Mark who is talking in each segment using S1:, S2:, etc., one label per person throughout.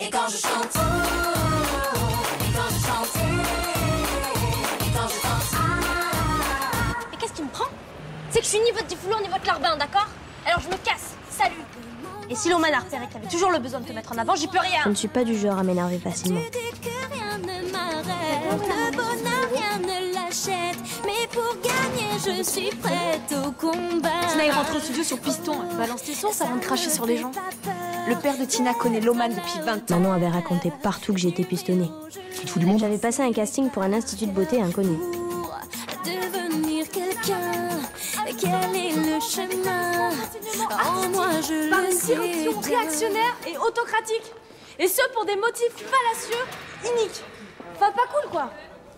S1: Et quand je chante, et quand je chante, et quand je danse.
S2: Et qu'est-ce qui me prend? C'est que je suis ni votre diffoulon ni votre larbin, d'accord? Alors je me casse, salut. Et si l'Oman a repéré qu'il avait toujours le besoin de te mettre en avant, j'y peux rien.
S3: Je ne suis pas du genre à m'énerver facilement.
S4: Tu dis que rien ne m'arrête, le bonheur rien ne l'achète, mais pour gagner je suis prête au combat.
S5: Tina est rentrée au studio sur piston, elle balance tes sources avant de cracher sur les gens. Le père de Tina connaît l'Oman depuis 20 ans.
S3: Manon avait raconté partout que j'étais pistonnée.
S6: Tu te fous du monde?
S3: J'avais passé un casting pour un institut de beauté inconnu.
S4: Pour devenir quelqu'un, quel est le chemin? En moi je
S5: Par
S4: le
S5: une
S4: sais
S5: direction
S4: bien.
S5: réactionnaire et autocratique. Et ce pour des motifs fallacieux, iniques. Enfin, pas cool, quoi.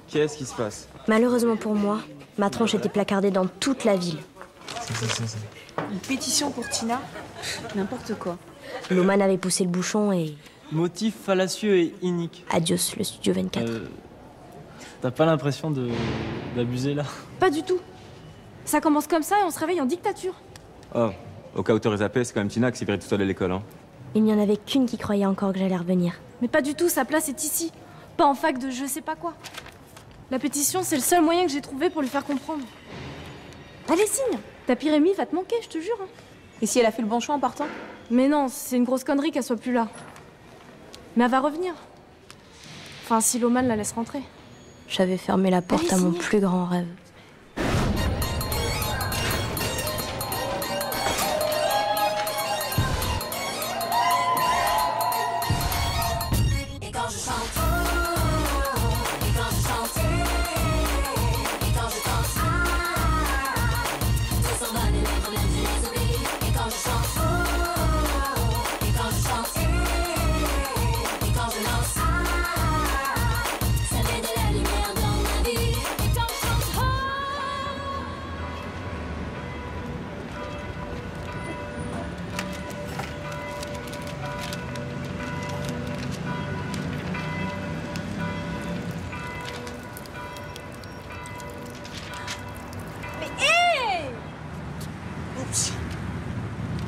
S6: Qu'est-ce qui se passe?
S3: Malheureusement pour moi, ma tronche était placardée dans toute la ville.
S5: Une pétition pour Tina, n'importe quoi.
S3: L'Oman avait poussé le bouchon et
S6: Motif fallacieux et inique.
S3: adios le studio 24.
S6: T'as pas l'impression d'abuser là?
S5: Pas du tout. Ça commence comme ça et on se réveille en dictature.
S7: Oh, au cas où t'aurais zappé, c'est quand même Tina qui s'est virée toute seule à l'école, hein.
S3: Il n'y en avait qu'une qui croyait encore que j'allais revenir.
S5: Mais pas du tout, sa place est ici. Pas en fac de je sais pas quoi. La pétition, c'est le seul moyen que j'ai trouvé pour lui faire comprendre. Allez, signe. Ta Pyrémie va te manquer, je te jure. Hein.
S8: Et si elle a fait le bon choix en partant?
S5: Mais non, c'est une grosse connerie qu'elle soit plus là. Mais elle va revenir. Enfin, si l'Oman la laisse rentrer.
S3: J'avais fermé la porte
S5: Allez,
S3: à mon
S5: signez.
S3: plus grand rêve.
S1: Et quand je chante, et quand je chante, et quand je danse, tout s'envole et les problèmes je les oublie. Et quand je chante, et quand je chante, et quand je danse, ça met de la lumière dans ma vie. Et quand je chante,
S9: Oups.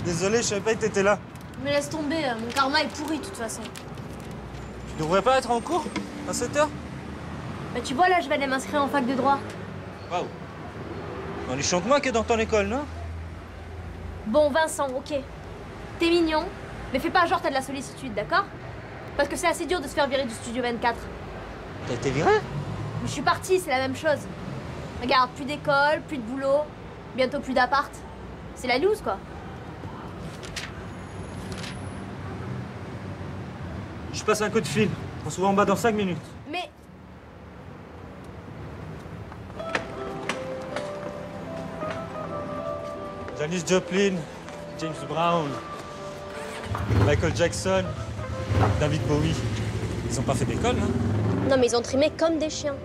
S9: Désolé, je savais pas que t'étais là.
S2: Mais laisse tomber, mon karma est pourri de toute façon.
S9: Tu devrais pas être en cours à 7h?
S2: Bah tu vois là, je vais aller m'inscrire en fac de droit.
S9: Waouh. On y chante moins que dans ton école, non?
S2: Bon Vincent, ok. T'es mignon, mais fais pas genre t'as de la sollicitude, d'accord? Parce que c'est assez dur de se faire virer du studio 24.
S9: T'as été viré?
S2: Mais je suis partie, c'est la même chose. Regarde, plus d'école, plus de boulot, bientôt plus d'appart. C'est la loose, quoi.
S9: Je passe un coup de fil. On se voit en bas dans 5 minutes.
S2: Mais
S9: Janis Joplin, James Brown, Michael Jackson, David Bowie. Ils ont pas fait d'école, hein?
S2: non, mais ils ont trimé comme des chiens.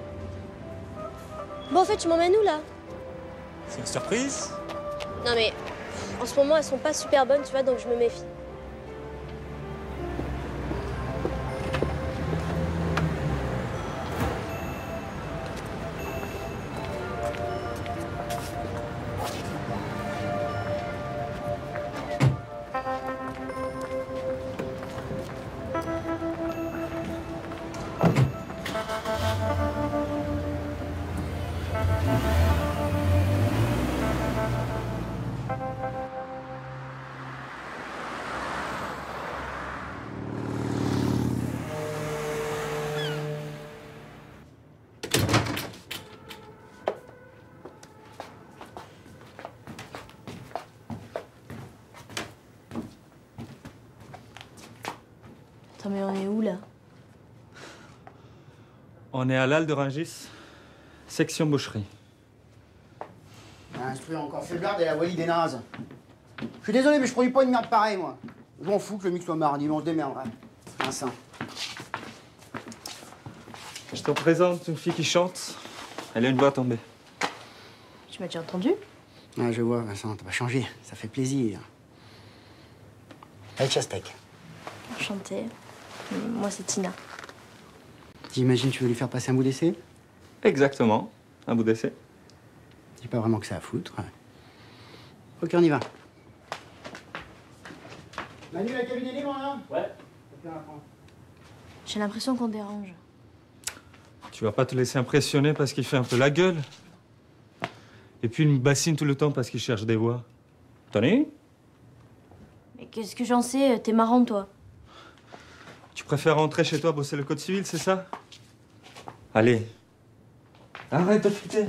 S2: Bon, en fait, tu m'emmènes où, là?
S9: C'est une surprise.
S2: Non, mais en ce moment, elles sont pas super bonnes, tu vois, donc je me méfie.
S3: Attends, mais on est où, là?
S9: On est à l'Halle de Rungis, section boucherie.
S10: Instruire encore faiblarde et la volie des nazes. Je suis désolé, mais je produis pas une merde pareille, moi. Je m'en fous que le mix soit mardi, mais on se démerdera. Un saint.
S9: Je te présente une fille qui chante. Elle a une voix tombée.
S3: Tu m'as déjà entendu?
S10: Ah, je vois, Vincent, t'as pas changé. Ça fait plaisir. Avec Chastek.
S3: Enchantée. Moi, c'est Tina.
S10: J'imagine que tu veux lui faire passer un bout d'essai?
S7: Exactement. Un bout d'essai.
S10: Dis pas vraiment que ça à foutre. Ok, on y va. Manu, la cabine est libre, là? Ouais. Ok, on apprend.
S5: J'ai l'impression qu'on dérange.
S9: Tu vas pas te laisser impressionner parce qu'il fait un peu la gueule. Et puis il me bassine tout le temps parce qu'il cherche des voix. T'en es?
S5: Mais qu'est-ce que j'en sais? T'es marrant, toi.
S9: Tu préfères rentrer chez toi bosser le code civil, c'est ça? Allez. Arrête de fuiter.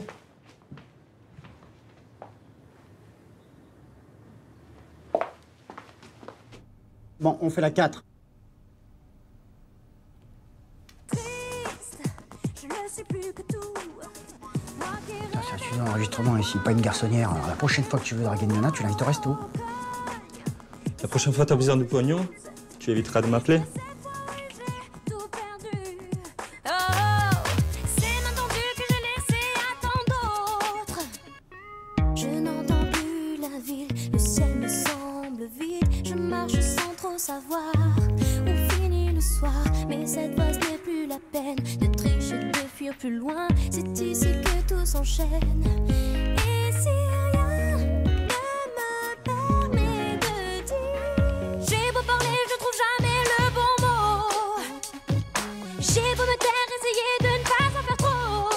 S10: Bon, on fait la 4. Ça suffit d'enregistrement ici, pas une garçonnière. Alors, la prochaine fois que tu veux draguer une nana, tu l'invites au resto.
S9: La prochaine fois que t'as besoin de pognon, tu éviteras de m'appeler.
S4: Je n'entends plus la ville, le ciel me semble vide. Je marche sans trop savoir où finit le soir. Mais cette voix ce n'est plus la peine de tricher, de fuir plus loin. C'est ici que tout s'enchaîne. Et si rien ne me permet de dire, j'ai beau parler, je trouve jamais le bon mot. J'ai beau me taire, essayer de ne pas en faire trop.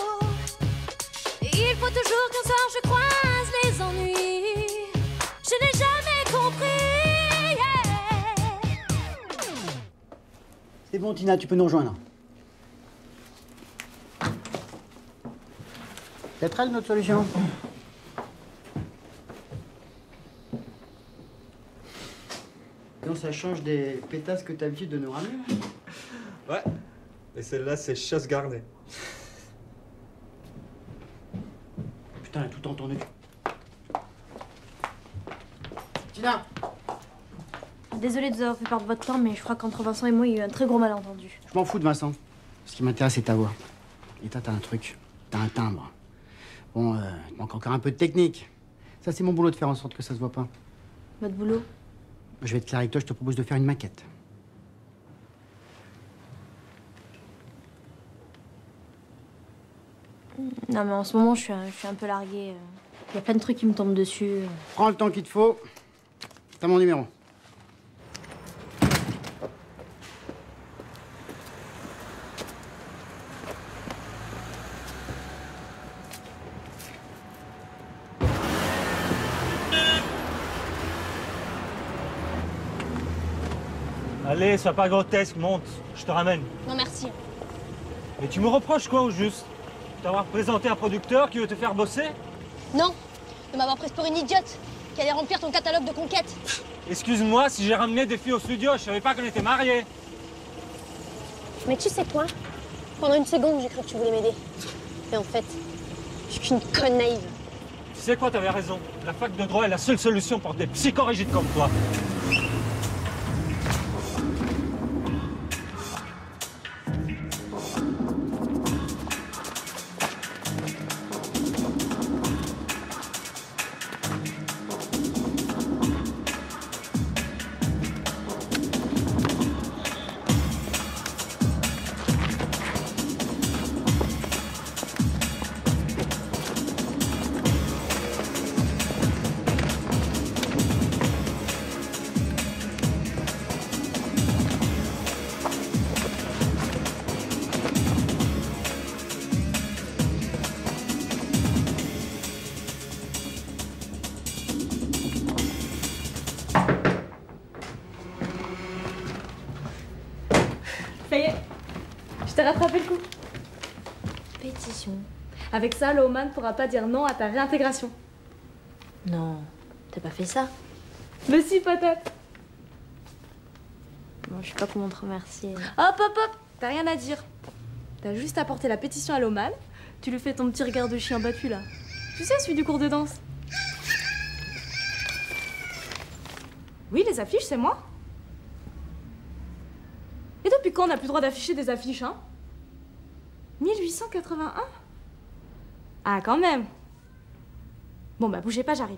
S4: Il faut toujours qu'un soir je croise les ennuis. Je n'ai jamais compris.
S10: C'est bon, Tina, tu peux nous rejoindre. Peut-être elle, notre solution? Non, ça change des pétasses que t'as l'habitude de nous ramener.
S9: Ouais. Et celle-là, c'est chasse gardée.
S10: Putain, elle a tout entendu. Tina!
S5: Désolée de vous avoir fait perdre votre temps, mais je crois qu'entre Vincent et moi, il y a eu un très gros malentendu.
S10: Je m'en fous de Vincent. Ce qui m'intéresse, c'est ta voix. Et toi, t'as un truc. T'as un timbre. Bon, il manque encore un peu de technique. Ça, c'est mon boulot de faire en sorte que ça se voit pas.
S5: Votre boulot?
S10: Je vais être clair avec toi, je te propose de faire une maquette.
S5: Non, mais en ce moment, je suis un peu larguée. Il y a plein de trucs qui me tombent dessus.
S10: Prends le temps qu'il te faut. T'as mon numéro.
S9: Allez, sois pas grotesque, monte. Je te ramène.
S2: Non, merci.
S9: Mais tu me reproches quoi au juste? D'avoir présenté un producteur qui veut te faire bosser?
S2: Non, de m'avoir prise pour une idiote qui allait remplir ton catalogue de conquêtes.
S9: Excuse-moi si j'ai ramené des filles au studio, je savais pas qu'on était mariés.
S2: Mais tu sais quoi? Pendant une seconde, j'ai cru que tu voulais m'aider. Mais en fait, je suis qu'une conne naïve.
S9: Tu sais quoi, t'avais raison. La fac de droit est la seule solution pour des psychorigides comme toi.
S5: Ça y est, je t'ai rattrapé le coup. Pétition. Avec ça, Lawman pourra pas dire non à ta réintégration.
S3: Non, t'as pas fait ça?
S5: Mais si, peut-être.
S3: Bon, je sais pas comment te remercier.
S5: Hop, hop, hop. T'as rien à dire. T'as juste à porter la pétition à Lawman. Tu lui fais ton petit regard de chien battu, là. Tu sais, celui du cours de danse. Oui, les affiches, c'est moi. Et depuis quand on n'a plus le droit d'afficher des affiches, hein? 1881? Ah, quand même. Bon, bah, bougez pas, j'arrive.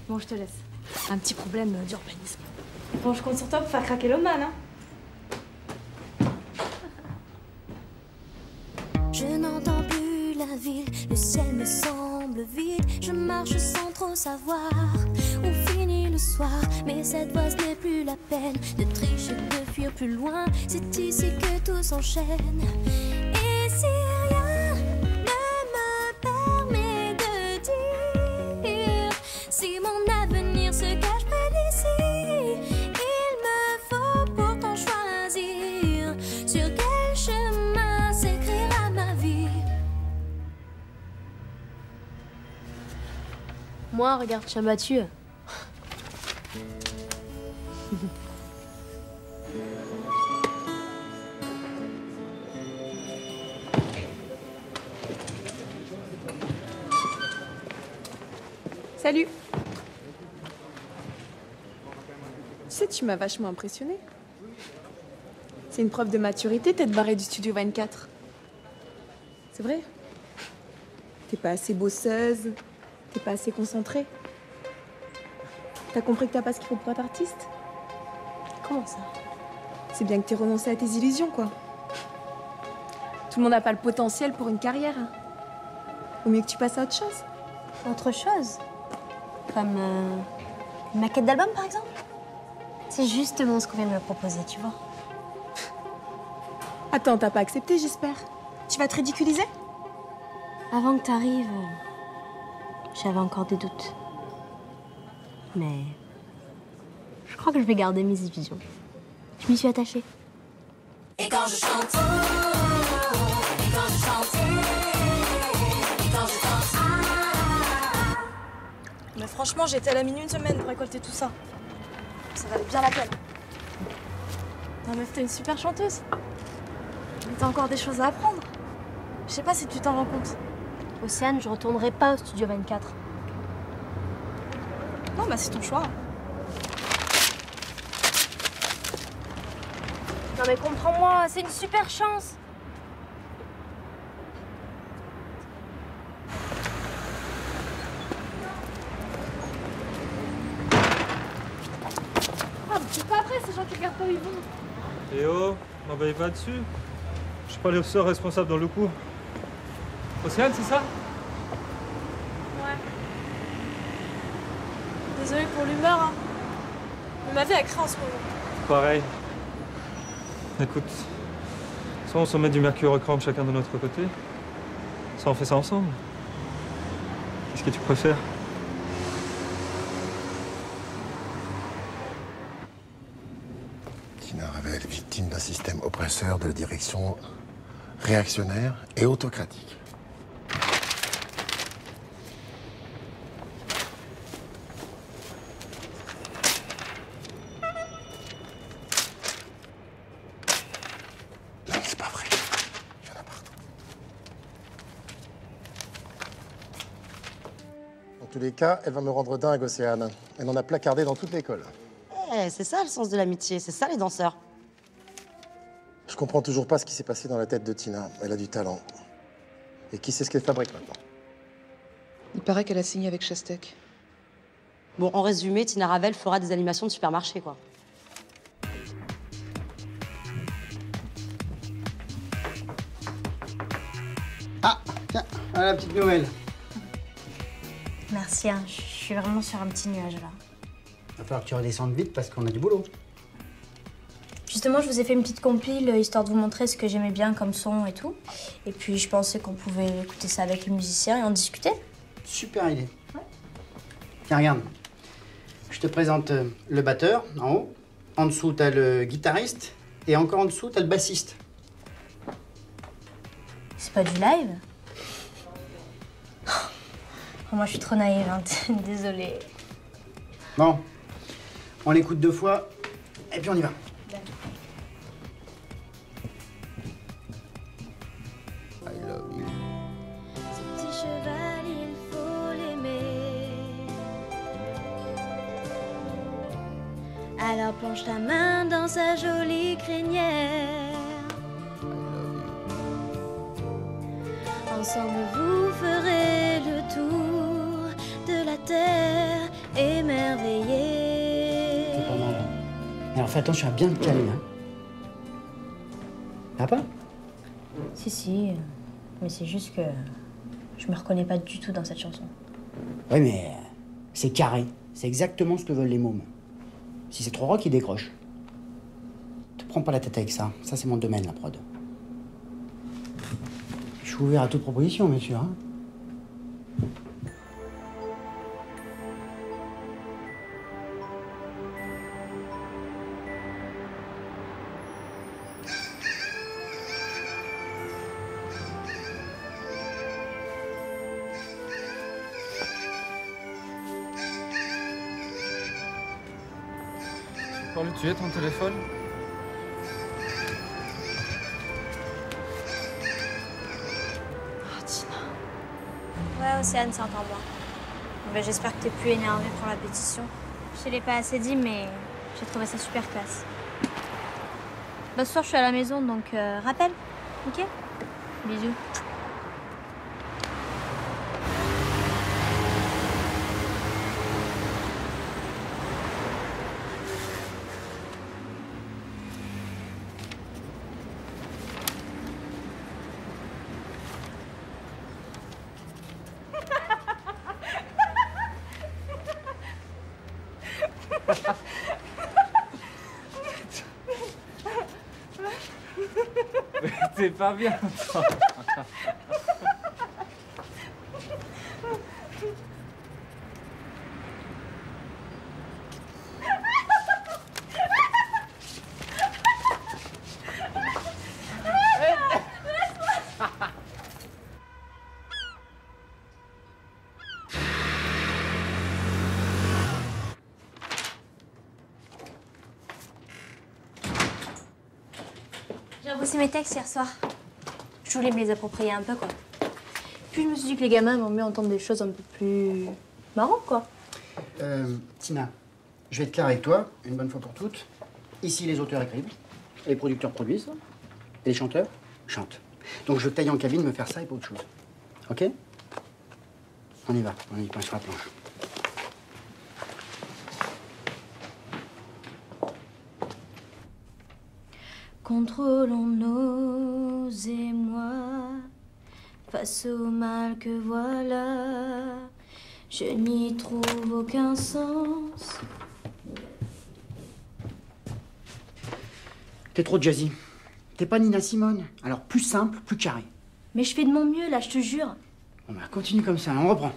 S5: Bon, je te laisse. Un petit problème d'urbanisme. Bon, je compte sur toi pour faire craquer Lawman, hein?
S4: Je n'entends plus la ville, le ciel me semble vide. Je marche sans trop savoir où finit le soir. Mais cette voix ce n'est plus la peine de tricher, de fuir. fuir plus loin. C'est ici que tout s'enchaîne. Et si rien ne me permet de dire si mon avenir se cache près d'ici, il me faut pourtant choisir sur quel chemin s'écrira ma vie.
S3: Moi, regarde, je suis abattue.
S8: Salut. Tu sais, tu m'as vachement impressionnée. C'est une preuve de maturité d'être barrée du studio 24. C'est vrai. T'es pas assez bosseuse, t'es pas assez concentrée. T'as compris que t'as pas ce qu'il faut pour être artiste?
S3: Comment ça?
S8: C'est bien que t'aies renoncé à tes illusions, quoi. Tout le monde n'a pas le potentiel pour une carrière. Hein. Vaut mieux que tu passes à autre chose.
S3: Autre chose? Comme une maquette d'album, par exemple? C'est justement ce qu'on vient de me proposer, tu vois.
S8: Attends, t'as pas accepté, j'espère. Tu vas te ridiculiser?
S3: Avant que t'arrives, j'avais encore des doutes. Mais je crois que je vais garder mes illusions. Je m'y suis attachée.
S1: Et quand je chante, et quand je chante, et quand je danse,
S5: Mais franchement, j'étais à la mine une semaine pour récolter tout ça. Ça valait bien la peine. Non, meuf, t'es une super chanteuse. Mais t'as encore des choses à apprendre. Je sais pas si tu t'en rends compte.
S3: Océane, je retournerai pas au studio 24.
S5: Non, bah c'est ton choix.
S2: Non mais comprends-moi, c'est une super chance.
S5: Ah, mais c'est pas après, ces gens qui regardent pas où ils vont.
S9: Et oh, m'envoyez pas dessus. Je suis pas le seul responsable dans le coup. Océane, c'est ça?
S5: Ouais. Désolée pour l'humeur, hein. Mais ma vie a craint en ce moment.
S9: Pareil. Écoute, soit on se met du mercure au chrome chacun de notre côté, soit on fait ça ensemble. Qu'est-ce que tu préfères?
S11: Tina Ravel, victime d'un système oppresseur de la direction réactionnaire et autocratique. Non, c'est pas vrai. Il y en a partout. Dans tous les cas, elle va me rendre dingue, Océane. Elle en a placardé dans toute l'école.
S12: Eh, c'est ça le sens de l'amitié, c'est ça les danseurs.
S11: Je comprends toujours pas ce qui s'est passé dans la tête de Tina. Elle a du talent. Et qui sait ce qu'elle fabrique maintenant?
S13: Il paraît qu'elle a signé avec Chastek.
S12: Bon, en résumé, Tina Ravel fera des animations de supermarché, quoi.
S10: Ah, tiens, voilà la petite nouvelle.
S3: Merci, hein. Je suis vraiment sur un petit nuage là.
S10: Va falloir que tu redescendes vite parce qu'on a du boulot.
S3: Justement, je vous ai fait une petite compile histoire de vous montrer ce que j'aimais bien comme son et tout. Et puis je pensais qu'on pouvait écouter ça avec les musiciens et en discuter.
S10: Super idée.
S3: Ouais.
S10: Tiens, regarde. Je te présente le batteur en haut. En dessous, t'as le guitariste. Et encore en dessous, t'as le bassiste.
S3: C'est pas du live? Oh, moi, je suis trop naïve, hein. Désolée.
S10: Bon, on l'écoute 2 fois et puis on y va.
S4: Ce petit cheval, il faut l'aimer. Alors plonge ta main dans sa jolie crinière. Ensemble, vous ferez le tour de la terre émerveillée.
S10: C'est pas mal. Alors fais attention à bien te caler, hein. T'as pas?
S3: Si, mais c'est juste que je me reconnais pas du tout dans cette chanson.
S10: Oui, mais c'est carré. C'est exactement ce que veulent les mômes. Si c'est trop rock, ils décrochent. Te Prends pas la tête avec ça. Ça, c'est mon domaine, la prod. Je suis ouvert à toute proposition, bien sûr. Hein.
S9: Encore l'utiliser ton téléphone?
S2: Oh, Tina. Ouais, Océane, c'est encore moi. Ben, j'espère que t'es plus énervée pour la pétition. Je te l'ai pas assez dit, mais j'ai trouvé ça super classe. Bah, ce soir, je suis à la maison, donc rappelle, ok? Bisous.
S6: T'es pas bien, toi.
S2: J'ai rebossé mes textes hier soir. Je voulais me les approprier un peu, quoi. Puis je me suis dit que les gamins vont mieux entendre des choses un peu plus marrantes, quoi.
S10: Tina, je vais être clair avec toi, une bonne fois pour toutes. Ici, les auteurs écrivent, les producteurs produisent, et les chanteurs chantent. Donc je taille en cabine me faire ça et pas autre chose. Ok? On y va, on y point sur la planche.
S4: Contrôlons nos émois face au mal que voilà. Je n'y trouve aucun sens.
S10: T'es trop jazzy. T'es pas Nina Simone. Alors plus simple, plus carré.
S4: Mais je fais de mon mieux là, je te jure.
S10: Bon bah continue comme ça, on reprend.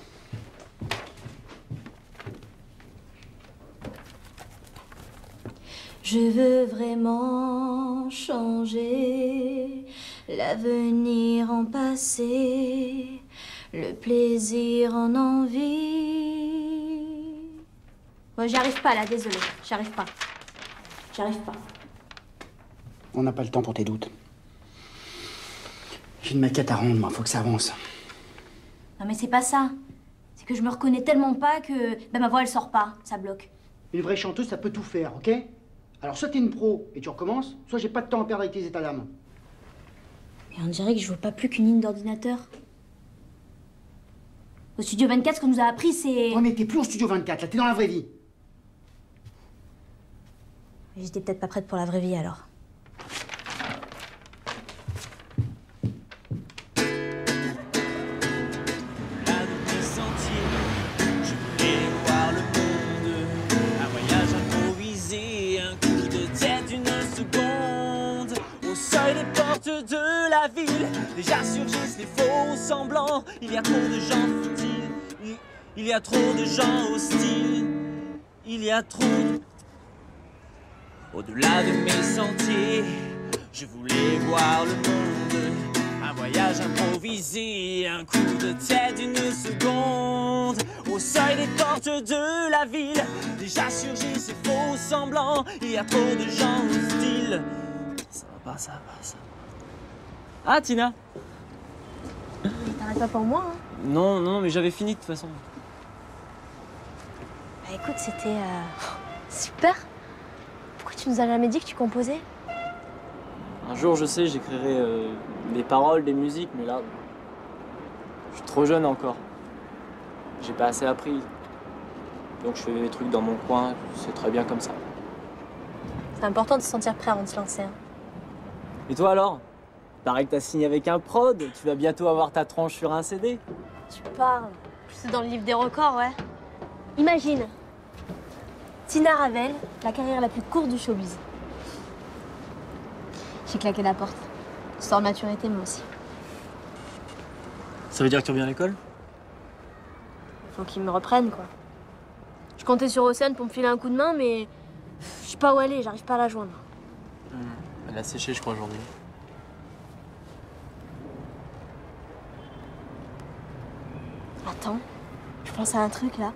S4: Je veux vraiment changer l'avenir en passé, le plaisir en envie.
S2: Ouais, j'y arrive pas là, désolée. J'y arrive pas.
S4: J'y arrive pas.
S10: On n'a pas le temps pour tes doutes. J'ai une maquette à rendre, moi, faut que ça avance.
S2: Non mais c'est pas ça. C'est que je me reconnais tellement pas que ben, ma voix elle sort pas, ça bloque.
S10: Une vraie chanteuse, ça peut tout faire, ok? Alors soit t'es une pro et tu recommences, soit j'ai pas de temps à perdre avec tes états d'âme.
S2: Et on dirait que je vaux pas plus qu'une ligne d'ordinateur. Au Studio 24, ce qu'on nous a appris, c'est...
S10: Ouais mais t'es plus au Studio 24, là t'es dans la vraie vie.
S2: J'étais peut-être pas prête pour la vraie vie alors.
S14: De la ville, déjà surgissent les faux semblants. Il y a trop de gens futiles, il y a trop de gens hostiles, il y a trop de... Au-delà de mes sentiers, je voulais voir le monde. Un voyage improvisé, un coup de tête d'une seconde. Au seuil des portes de la ville, déjà surgissent les faux semblants. Il y a trop de gens hostiles. Ça va pas, ça va pas, ça va. Ah, Tina!
S2: T'arrêtes pas pour moi, hein?
S6: Non, non, mais j'avais fini de toute façon.
S2: Bah écoute, c'était super. Pourquoi tu nous as jamais dit que tu composais?
S6: Un jour, je sais, j'écrirai des paroles, des musiques, mais là, je suis trop jeune encore. J'ai pas assez appris. Donc je fais des trucs dans mon coin, c'est très bien comme ça.
S2: C'est important de se sentir prêt avant de se lancer. Hein.
S6: Et toi alors? Pareil que t'as signé avec un prod, tu vas bientôt avoir ta tranche sur un CD.
S2: Tu parles. C'est dans le livre des records, ouais. Imagine. Tina Ravel, la carrière la plus courte du showbiz.
S3: J'ai claqué la porte. Histoire de maturité, moi aussi.
S6: Ça veut dire que tu reviens à l'école?
S3: Faut qu'ils me reprennent, quoi. Je comptais sur Océane pour me filer un coup de main, mais je sais pas où elle est, j'arrive pas à la joindre.
S6: Elle a séché, je crois, aujourd'hui.
S3: Attends, je pense à un truc, là.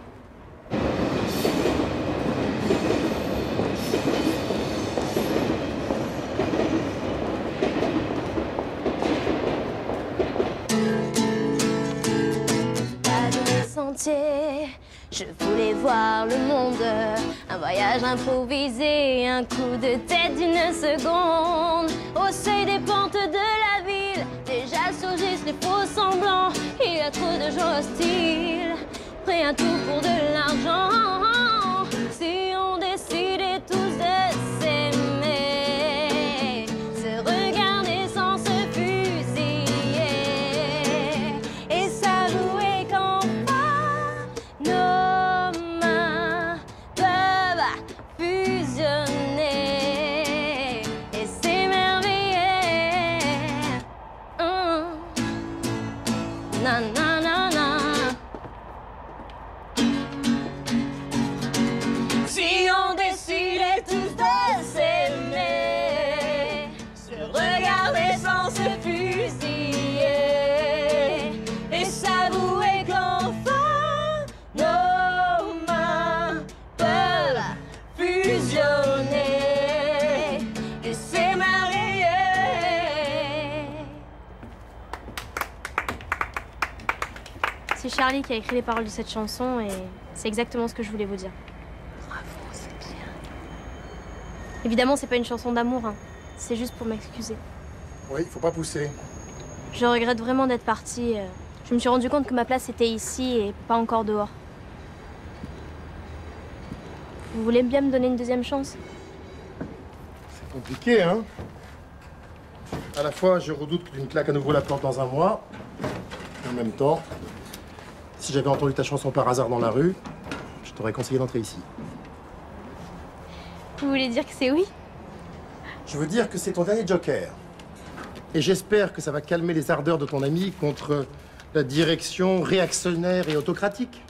S4: Je voulais voir le monde, un voyage improvisé, un coup de tête d'une seconde. Au seuil des portes de la ville, déjà surgissent les faux semblants. Il y a trop de gens hostiles, prêts à tout pour de l'argent. Si on décidait tous de s'aimer, se regarder sans se fusiller et s'avouer qu'enfin nos mains peuvent fusionner et s'émerveiller. Na na na na. Si on décidait tous de s'aimer, se regarder sans se fusiller et s'avouer qu'enfin nos mains peuvent fusionner et s'émerveiller.
S3: C'est Charlie qui a écrit les paroles de cette chanson et c'est exactement ce que je voulais vous dire.
S11: Bravo, c'est bien.
S3: Évidemment, c'est pas une chanson d'amour, hein. C'est juste pour m'excuser.
S11: Oui, faut pas pousser.
S3: Je regrette vraiment d'être partie. Je me suis rendu compte que ma place était ici et pas encore dehors. Vous voulez bien me donner une deuxième chance?
S11: C'est compliqué, hein? À la fois, je redoute que tu me claques à nouveau la porte dans un mois. Et en même temps, si j'avais entendu ta chanson par hasard dans la rue, je t'aurais conseillé d'entrer ici.
S3: Vous voulez dire que c'est oui?
S11: Je veux dire que c'est ton dernier joker. Et j'espère que ça va calmer les ardeurs de ton ami contre la direction réactionnaire et autocratique.